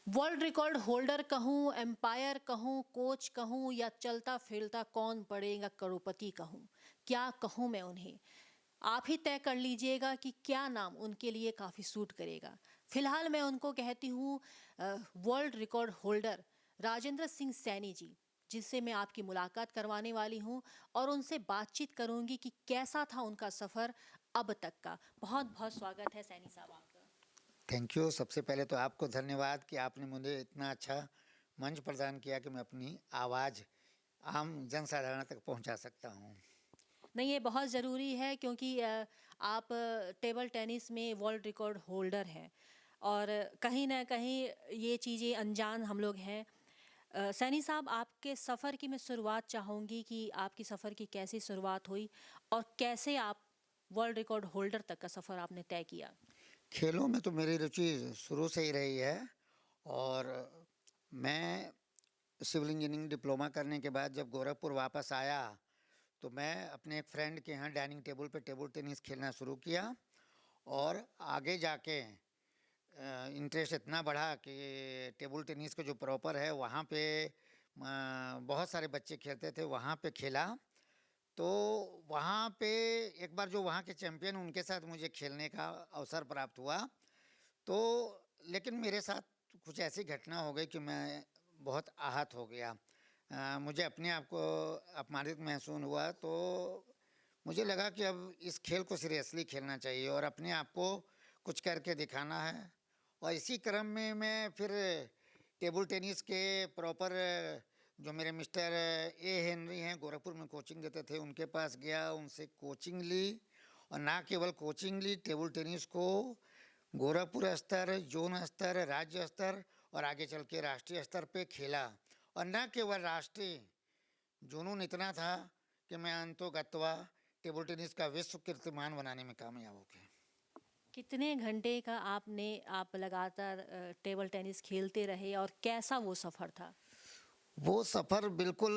World record holder कहूँ, empire कहूँ, coach कहूँ या चलता फिरता कौन पड़ेगा करोड़पति कहूँ, क्या कहूँ मैं उन्हें। आप ही तय कर लीजिएगा कि क्या नाम उनके लिए काफ़ी सूट करेगा। फिलहाल मैं उनको कहती हूँ world record holder Rajendra Singh Saini ji, जिससे मैं आपकी मुलाकात करवाने वाली हूँ और उनसे बातचीत करूँगी कि कैसा था उनका सफ़र अब तक का। बहुत बहुत स्वागत है सैनी साहब आपका। Thank you. सबसे पहले तो आपको धन्यवाद कि आपने मुझे इतना अच्छा मंच प्रदान किया कि मैं अपनी आवाज़ आम जनसाधारण तक पहुंचा सकता हूं। नहीं, ये बहुत ज़रूरी है क्योंकि आप टेबल टेनिस में वर्ल्ड रिकॉर्ड होल्डर हैं और कहीं ना कहीं ये चीज़ें अनजान हम लोग हैं। सैनी साहब, आपके सफ़र की मैं शुरुआत चाहूँगी कि आपकी सफ़र की कैसी शुरुआत हुई और कैसे आप वर्ल्ड रिकॉर्ड होल्डर तक का सफ़र आपने तय किया। खेलों में तो मेरी रुचि शुरू से ही रही है और मैं सिविल इंजीनियरिंग डिप्लोमा करने के बाद जब गोरखपुर वापस आया तो मैं अपने एक फ्रेंड के यहाँ डाइनिंग टेबल पे टेबल टेनिस खेलना शुरू किया और आगे जाके इंटरेस्ट इतना बढ़ा कि टेबल टेनिस का जो प्रॉपर है वहाँ पे बहुत सारे बच्चे खेलते थे, वहाँ पे खेला। तो वहाँ पे एक बार जो वहाँ के चैम्पियन उनके साथ मुझे खेलने का अवसर प्राप्त हुआ। तो लेकिन मेरे साथ कुछ ऐसी घटना हो गई कि मैं बहुत आहत हो गया। मुझे अपने आप को अपमानित महसूस हुआ। तो मुझे लगा कि अब इस खेल को सीरियसली खेलना चाहिए और अपने आप को कुछ करके दिखाना है। और इसी क्रम में मैं फिर टेबल टेनिस के प्रॉपर जो मेरे मिस्टर ए हेनरी हैं, गोरखपुर में कोचिंग देते थे, उनके पास गया, उनसे कोचिंग ली और ना केवल कोचिंग ली, टेबल टेनिस को गोरखपुर स्तर, जोन स्तर, राज्य स्तर और आगे चल के राष्ट्रीय स्तर पे खेला। और न केवल राष्ट्रीय, जुनून इतना था कि मैं अंतोगत्वा टेबल टेनिस का विश्व कीर्तिमान बनाने में कामयाब हो गया। कितने घंटे का आप लगातार टेबल टेनिस खेलते रहे और कैसा वो सफ़र था। वो सफ़र बिल्कुल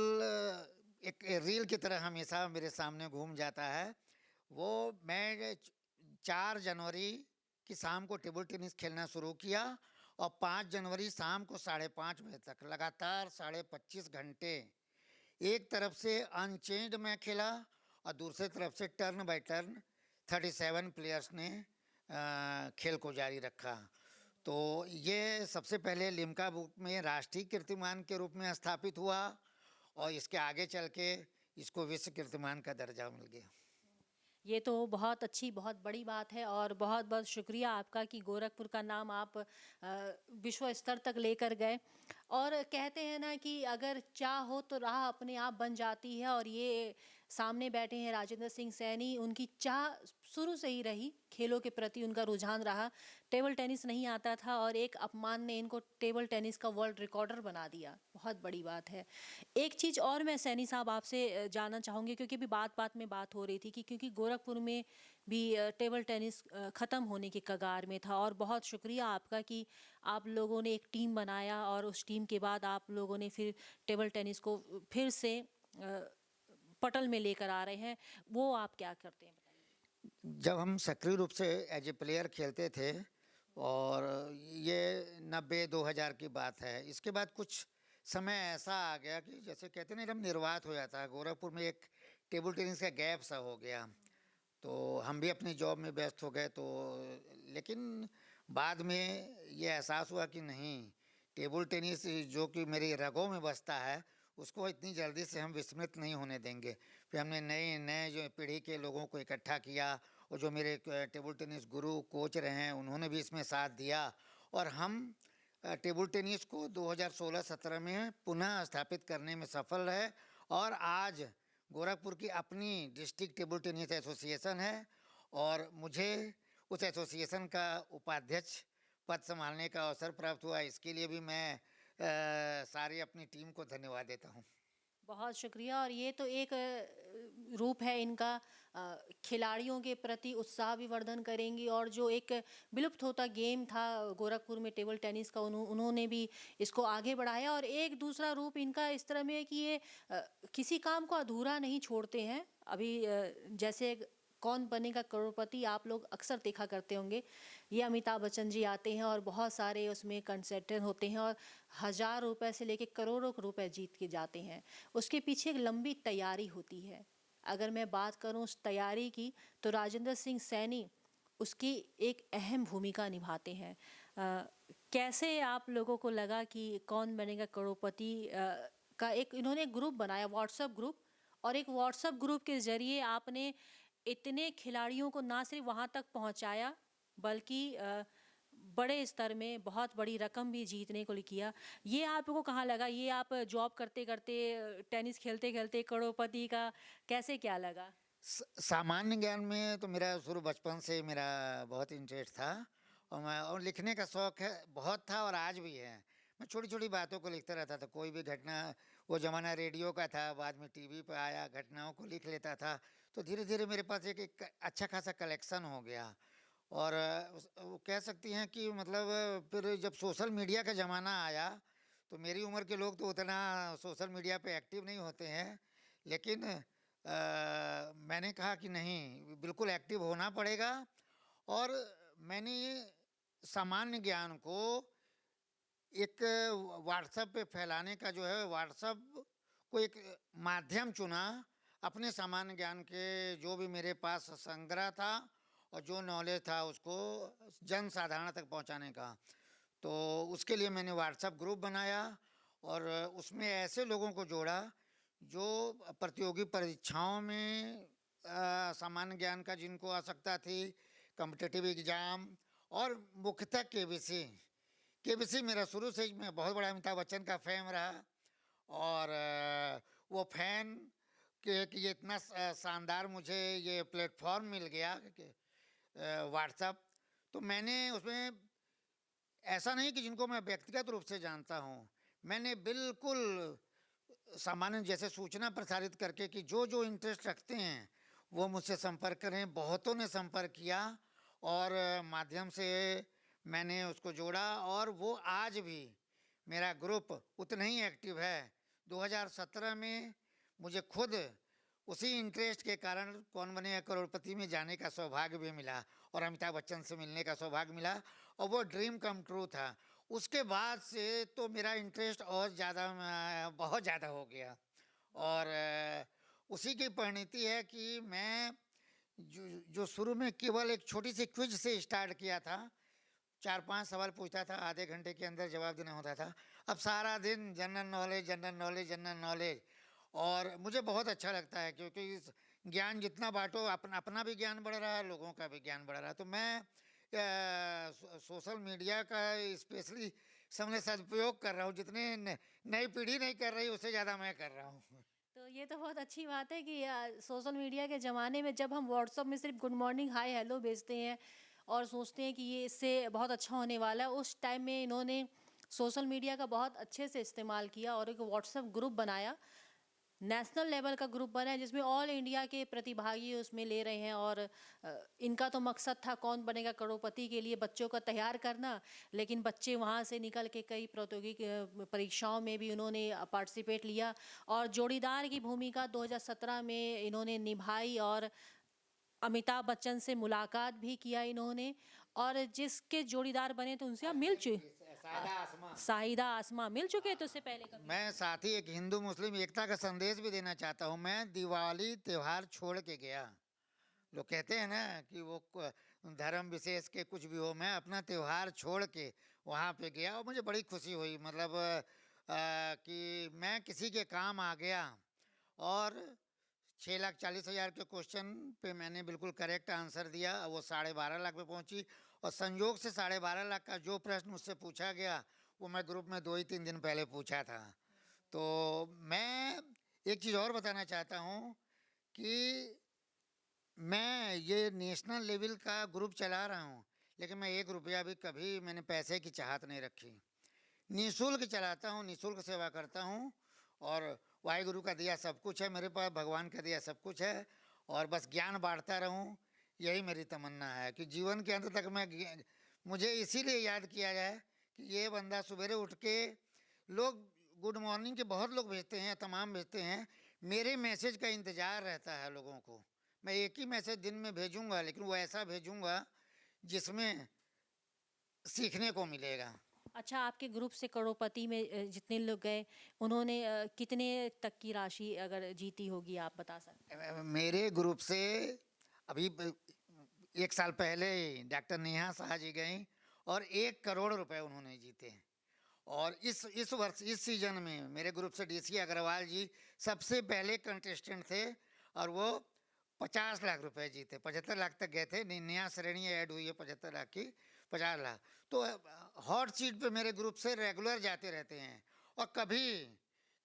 एक रील की तरह हमेशा मेरे सामने घूम जाता है। वो मैं 4 जनवरी की शाम को टेबल टेनिस खेलना शुरू किया और 5 जनवरी शाम को 5:30 बजे तक लगातार 25.5 घंटे एक तरफ से अनचेंज्ड मैं खेला और दूसरी तरफ से टर्न बाय टर्न 37 प्लेयर्स ने खेल को जारी रखा। तो ये सबसे पहले लिम्का बुक में राष्ट्रीय कीर्तिमान के रूप में स्थापित हुआ और इसके आगे चल के इसको विश्व कीर्तिमान का दर्जा मिल गया। ये तो बहुत अच्छी, बहुत बड़ी बात है और बहुत बहुत शुक्रिया आपका कि गोरखपुर का नाम आप विश्व स्तर तक लेकर गए। और कहते हैं ना कि अगर चाह हो तो राह अपने आप बन जाती है और ये सामने बैठे हैं राजेंद्र सिंह सैनी, उनकी चाह शुरू से ही रही, खेलों के प्रति उनका रुझान रहा। टेबल टेनिस नहीं आता था और एक अपमान ने इनको टेबल टेनिस का वर्ल्ड रिकॉर्डर बना दिया, बहुत बड़ी बात है। एक चीज़ और मैं सैनी साहब आपसे जानना चाहूँगी क्योंकि अभी बात बात में बात हो रही थी कि क्योंकि गोरखपुर में भी टेबल टेनिस ख़त्म होने के कगार में था और बहुत शुक्रिया आपका कि आप लोगों ने एक टीम बनाया और उस टीम के बाद आप लोगों ने फिर टेबल टेनिस को फिर से पटल में लेकर आ रहे हैं। वो आप क्या करते हैं बताइए। जब हम सक्रिय रूप से एज ए प्लेयर खेलते थे और ये 90-2000 की बात है, इसके बाद कुछ समय ऐसा आ गया कि जैसे कहते हैं ना, एकदम निर्वात हो जाता है। गोरखपुर में एक टेबल टेनिस का गैप सा हो गया। तो हम भी अपनी जॉब में व्यस्त हो गए। तो लेकिन बाद में ये एहसास हुआ कि नहीं, टेबल टेनिस जो कि मेरी रगों में बसता है उसको इतनी जल्दी से हम विस्मृत नहीं होने देंगे। फिर हमने नए नए जो पीढ़ी के लोगों को इकट्ठा किया और जो मेरे टेबल टेनिस गुरु कोच रहे हैं उन्होंने भी इसमें साथ दिया और हम टेबल टेनिस को 2016-17 में पुनः स्थापित करने में सफल रहे। और आज गोरखपुर की अपनी डिस्ट्रिक्ट टेबल टेनिस एसोसिएशन है और मुझे उस एसोसिएशन का उपाध्यक्ष पद संभालने का अवसर प्राप्त हुआ। इसके लिए भी मैं सारी अपनी टीम को धन्यवाद देता हूँ। बहुत शुक्रिया। और ये तो एक रूप है इनका, खिलाड़ियों के प्रति उत्साह भी वर्धन करेंगी और जो एक विलुप्त होता गेम था गोरखपुर में टेबल टेनिस का, उन्होंने भी इसको आगे बढ़ाया। और एक दूसरा रूप इनका इस तरह में है कि ये किसी काम को अधूरा नहीं छोड़ते हैं। अभी जैसे कौन बनेगा करोड़पति आप लोग अक्सर देखा करते होंगे, ये अमिताभ बच्चन जी आते हैं और बहुत सारे उसमें कंसल्टेंट होते हैं और हज़ार रुपए से लेके करोड़ों रुपए जीत के जाते हैं। उसके पीछे एक लंबी तैयारी होती है। अगर मैं बात करूं उस तैयारी की, तो राजेंद्र सिंह सैनी उसकी एक अहम भूमिका निभाते हैं। कैसे आप लोगों को लगा कि कौन बनेगा करोड़पति का एक इन्होंने ग्रुप बनाया, व्हाट्सएप ग्रुप, और एक व्हाट्सएप ग्रुप के ज़रिए आपने इतने खिलाड़ियों को ना सिर्फ वहाँ तक पहुँचाया, बल्कि बड़े स्तर में बहुत बड़ी रकम भी जीतने को किया। ये आपको कहाँ लगा? ये आप जॉब करते-करते, टेनिस खेलते-खेलते करोड़पति का कैसे क्या लगा? सामान्य ज्ञान में तो मेरा शुरू बचपन से ही मेरा बहुत इंटरेस्ट था, और लिखने का शौक है, बहुत था और आज भी है। मैं छोटी छोटी बातों को लिखता रहता था। कोई भी घटना, वो ज़माना रेडियो का था, बाद में टीवी पे आया, घटनाओं को लिख लेता था। तो धीरे धीरे मेरे पास एक अच्छा खासा कलेक्शन हो गया। और वो कह सकती हैं कि मतलब फिर जब सोशल मीडिया का ज़माना आया, तो मेरी उम्र के लोग तो उतना सोशल मीडिया पे एक्टिव नहीं होते हैं, लेकिन मैंने कहा कि नहीं, बिल्कुल एक्टिव होना पड़ेगा। और मैंने सामान्य ज्ञान को एक व्हाट्सएप पे फैलाने का जो है, व्हाट्सएप को एक माध्यम चुना अपने सामान्य ज्ञान के, जो भी मेरे पास संग्रह था और जो नॉलेज था उसको जन साधारण तक पहुंचाने का। तो उसके लिए मैंने व्हाट्सएप ग्रुप बनाया और उसमें ऐसे लोगों को जोड़ा जो प्रतियोगी परीक्षाओं में सामान्य ज्ञान का जिनको आवश्यकता थी, कॉम्पिटिटिव एग्जाम, और मुख्यतः केबीसी मेरा शुरू से ही, मैं बहुत बड़ा अमिताभ बच्चन का फैन रहा। और वो फैन कि ये इतना शानदार मुझे ये प्लेटफॉर्म मिल गया कि व्हाट्सएप, तो मैंने उसमें, ऐसा नहीं कि जिनको मैं व्यक्तिगत रूप से जानता हूँ, मैंने बिल्कुल सामान्य जैसे सूचना प्रसारित करके कि जो जो इंटरेस्ट रखते हैं वो मुझसे संपर्क करें। बहुतों ने संपर्क किया और माध्यम से मैंने उसको जोड़ा, और वो आज भी मेरा ग्रुप उतना ही एक्टिव है। 2017 में मुझे खुद उसी इंटरेस्ट के कारण कौन बनेगा करोड़पति में जाने का सौभाग्य भी मिला और अमिताभ बच्चन से मिलने का सौभाग्य मिला, और वो ड्रीम कम ट्रू था। उसके बाद से तो मेरा इंटरेस्ट और ज़्यादा, बहुत ज़्यादा हो गया। और उसी की परिणति है कि मैं जो शुरू में केवल एक छोटी सी क्विज से स्टार्ट किया था, 4-5 सवाल पूछता था, आधे घंटे के अंदर जवाब देना होता था, अब सारा दिन general knowledge general knowledge general knowledge. और मुझे बहुत अच्छा लगता है, क्योंकि ज्ञान जितना बांटो, अपना भी ज्ञान बढ़ रहा है, लोगों का भी ज्ञान बढ़ रहा है। तो मैं सोशल मीडिया का स्पेशली समझे सदुपयोग कर रहा हूँ। जितने नई पीढ़ी नहीं कर रही, उससे ज़्यादा मैं कर रहा हूँ। तो ये तो बहुत अच्छी बात है कि सोशल मीडिया के ज़माने में जब हम व्हाट्सएप में सिर्फ गुड मॉर्निंग हाय हेलो भेजते हैं और सोचते हैं कि ये इससे बहुत अच्छा होने वाला है, उस टाइम में इन्होंने सोशल मीडिया का बहुत अच्छे से इस्तेमाल किया और एक व्हाट्सएप ग्रुप बनाया, नेशनल लेवल का ग्रुप बना है जिसमें ऑल इंडिया के प्रतिभागी उसमें ले रहे हैं। और इनका तो मकसद था कौन बनेगा करोड़पति के लिए बच्चों को तैयार करना, लेकिन बच्चे वहाँ से निकल के कई प्रतियोगी परीक्षाओं में भी उन्होंने पार्टिसिपेट लिया और जोड़ीदार की भूमिका 2017 में इन्होंने निभाई और अमिताभ बच्चन से मुलाकात भी किया इन्होंने। और जिसके जोड़ीदार बने तो उनसे आप मिल चुके, शाहिदा आसमा मिल चुके थे उससे पहले कभी? मैं साथ ही एक हिंदू मुस्लिम एकता का संदेश भी देना चाहता हूँ। मैं दिवाली त्योहार छोड़ के गया। लोग कहते हैं ना कि वो धर्म विशेष के कुछ भी हो, मैं अपना त्योहार छोड़ के वहाँ पे गया और मुझे बड़ी खुशी हुई। मतलब कि मैं किसी के काम आ गया। और 6,40,000 के क्वेश्चन पे मैंने बिल्कुल करेक्ट आंसर दिया, वो 12.5 लाख पे पहुंची। और संयोग से 12.5 लाख का जो प्रश्न मुझसे पूछा गया, वो मैं ग्रुप में 2 ही 3 दिन पहले पूछा था। तो मैं एक चीज़ और बताना चाहता हूँ कि मैं ये नेशनल लेवल का ग्रुप चला रहा हूँ, लेकिन मैं 1 रुपया भी कभी मैंने पैसे की चाहत नहीं रखी। निःशुल्क चलाता हूँ, निःशुल्क सेवा करता हूँ। और वाहिगुरु का दिया सब कुछ है मेरे पास, भगवान का दिया सब कुछ है, और बस ज्ञान बांटता रहूँ, यही मेरी तमन्ना है कि जीवन के अंत तक मुझे इसीलिए याद किया जाए कि ये बंदा सवेरे उठ के, लोग गुड मॉर्निंग के बहुत लोग भेजते हैं, तमाम भेजते हैं, मेरे मैसेज का इंतज़ार रहता है लोगों को। मैं एक ही मैसेज दिन में भेजूँगा, लेकिन वो ऐसा भेजूँगा जिसमें सीखने को मिलेगा। अच्छा, आपके ग्रुप से करोड़पति में जितने लोग गए, उन्होंने कितने तक की राशि अगर जीती होगी, आप बता सकते हैं? मेरे ग्रुप से अभी 1 साल पहले ही डॉक्टर नेहा शाह जी गई और 1 करोड़ रुपए उन्होंने जीते। और इस वर्ष इस सीजन में मेरे ग्रुप से डीसी अग्रवाल जी सबसे पहले कंटेस्टेंट थे और वो 50 लाख रुपए जीते। 75 लाख तक गए थे, नया श्रेणी ऐड हुई है 75 लाख की, 50 लाख। तो हॉट सीट पे मेरे ग्रुप से रेगुलर जाते रहते हैं और कभी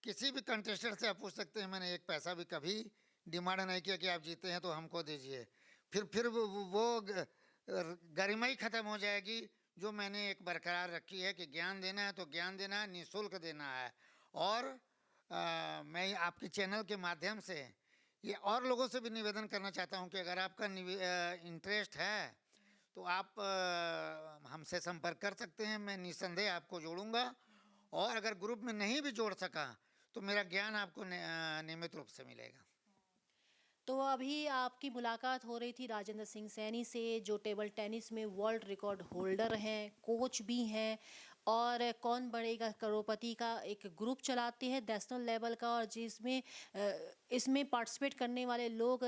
किसी भी कंटेस्टेंट से आप पूछ सकते हैं, मैंने 1 पैसा भी कभी डिमांड नहीं किया कि आप जीते हैं तो हमको दीजिए। फिर वो गरिमा ही खत्म हो जाएगी जो मैंने एक बरकरार रखी है कि ज्ञान देना है तो ज्ञान देना है, निःशुल्क देना है। और मैं आपके चैनल के माध्यम से ये और लोगों से भी निवेदन करना चाहता हूं कि अगर आपका इंटरेस्ट है तो आप हमसे संपर्क कर सकते हैं, मैं निसंदेह आपको जोड़ूंगा। और अगर ग्रुप में नहीं भी जोड़ सका तो मेरा ज्ञान आपको नियमित रूप से मिलेगा। तो अभी आपकी मुलाकात हो रही थी राजेंद्र सिंह सैनी से, जो टेबल टेनिस में वर्ल्ड रिकॉर्ड होल्डर हैं, कोच भी हैं और कौन बनेगा करोड़पति का एक ग्रुप चलाते हैं नेशनल लेवल का, और जिसमें इसमें पार्टिसिपेट करने वाले लोग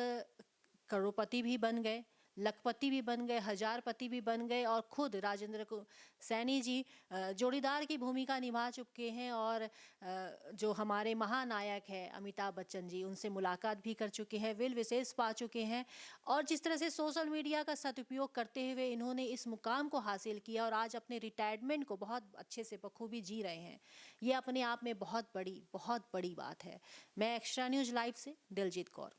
करोड़पति भी बन गए, लखपति भी बन गए, हजारपति भी बन गए और खुद राजेंद्र को सैनी जी जोड़ीदार की भूमिका निभा चुके हैं। और जो हमारे महानायक हैं अमिताभ बच्चन जी, उनसे मुलाकात भी कर चुके हैं, विल विशेष पा चुके हैं। और जिस तरह से सोशल मीडिया का सदुपयोग करते हुए इन्होंने इस मुकाम को हासिल किया और आज अपने रिटायरमेंट को बहुत अच्छे से बखूबी जी रहे हैं, ये अपने आप में बहुत बड़ी बात है। मैं एक्स्ट्रा न्यूज़ लाइव से दिलजीत कौर।